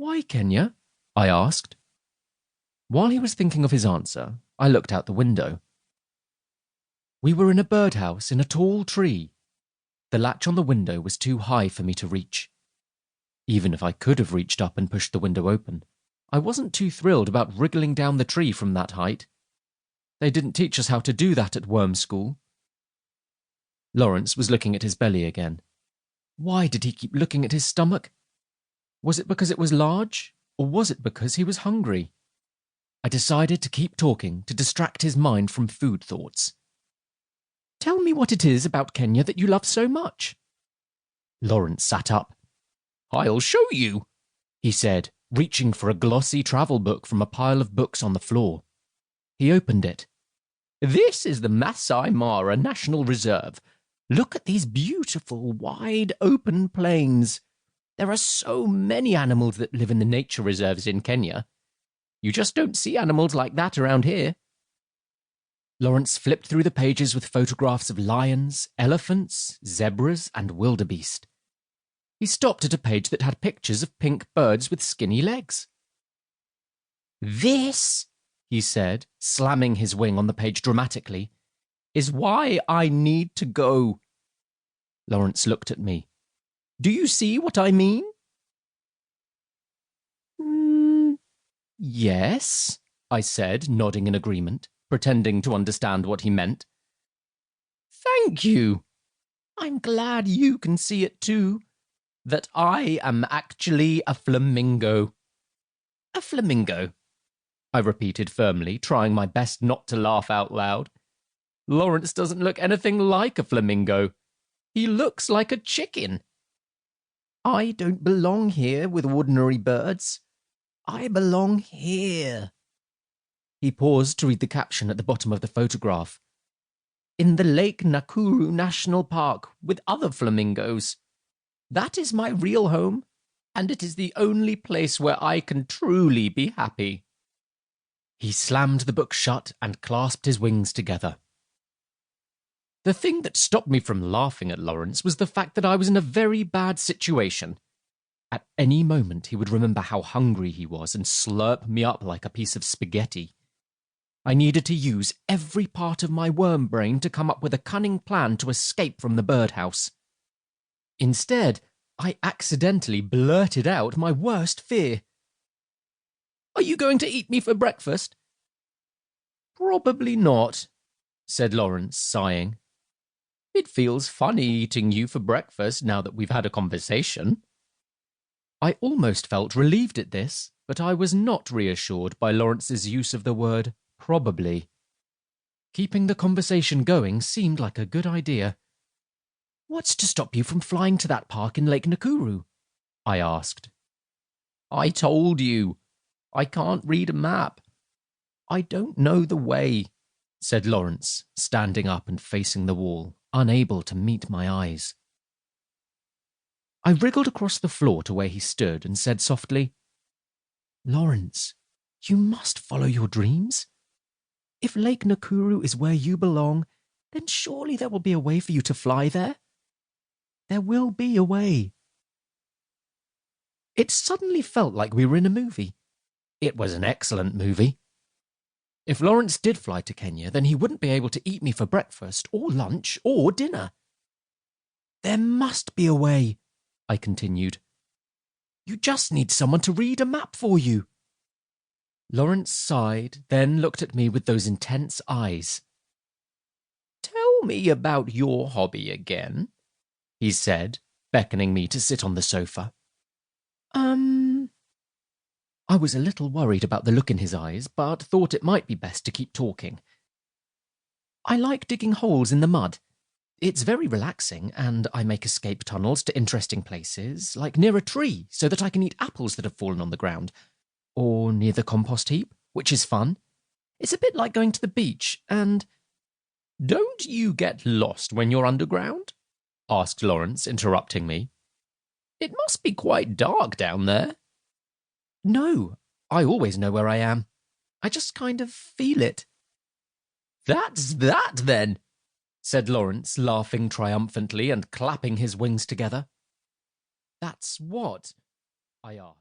"Why, Kenya?" I asked. While he was thinking of his answer, I looked out the window. We were in a birdhouse in a tall tree. The latch on the window was too high for me to reach. Even if I could have reached up and pushed the window open, I wasn't too thrilled about wriggling down the tree from that height. They didn't teach us how to do that at worm school. Laurence was looking at his belly again. Why did he keep looking at his stomach? Was it because it was large, or was it because he was hungry? I decided to keep talking to distract his mind from food thoughts. "Tell me what it is about Kenya that you love so much." Laurence sat up. "I'll show you," he said, reaching for a glossy travel book from a pile of books on the floor. He opened it. "This is the Masai Mara National Reserve. Look at these beautiful, wide, open plains. There are so many animals that live in the nature reserves in Kenya. You just don't see animals like that around here." Laurence flipped through the pages with photographs of lions, elephants, zebras, and wildebeest. He stopped at a page that had pictures of pink birds with skinny legs. "This," he said, slamming his wing on the page dramatically, "is why I need to go." Laurence looked at me. "Do you see what I mean?" "Yes," I said, nodding in agreement, pretending to understand what he meant. "Thank you. I'm glad you can see it too. That I am actually a flamingo." "A flamingo," I repeated firmly, trying my best not to laugh out loud. Laurence doesn't look anything like a flamingo. He looks like a chicken. "I don't belong here with ordinary birds. I belong here." He paused to read the caption at the bottom of the photograph. "In the Lake Nakuru National Park with other flamingos. That is my real home, and it is the only place where I can truly be happy." He slammed the book shut and clasped his wings together. The thing that stopped me from laughing at Laurence was the fact that I was in a very bad situation. At any moment he would remember how hungry he was and slurp me up like a piece of spaghetti. I needed to use every part of my worm brain to come up with a cunning plan to escape from the birdhouse. Instead, I accidentally blurted out my worst fear. "Are you going to eat me for breakfast?" "Probably not," said Laurence, sighing. "It feels funny eating you for breakfast now that we've had a conversation." I almost felt relieved at this, but I was not reassured by Laurence's use of the word probably. Keeping the conversation going seemed like a good idea. "What's to stop you from flying to that park in Lake Nakuru?" I asked. "I told you. I can't read a map. I don't know the way," said Laurence, standing up and facing the wall, unable to meet my eyes. I wriggled across the floor to where he stood and said softly, "Laurence, you must follow your dreams. If Lake Nakuru is where you belong, then surely there will be a way for you to fly there. There will be a way." It suddenly felt like we were in a movie. It was an excellent movie. If Laurence did fly to Kenya, then he wouldn't be able to eat me for breakfast or lunch or dinner. "There must be a way," I continued. "You just need someone to read a map for you." Laurence sighed, then looked at me with those intense eyes. "Tell me about your hobby again," he said, beckoning me to sit on the sofa. I was a little worried about the look in his eyes, but thought it might be best to keep talking. "I like digging holes in the mud. It's very relaxing, and I make escape tunnels to interesting places, like near a tree, so that I can eat apples that have fallen on the ground. Or near the compost heap, which is fun. It's a bit like going to the beach, and—" "Don't you get lost when you're underground?" asked Laurence, interrupting me. "It must be quite dark down there." "No, I always know where I am. I just kind of feel it." "That's that, then," said Laurence, laughing triumphantly and clapping his wings together. "That's what?" I asked.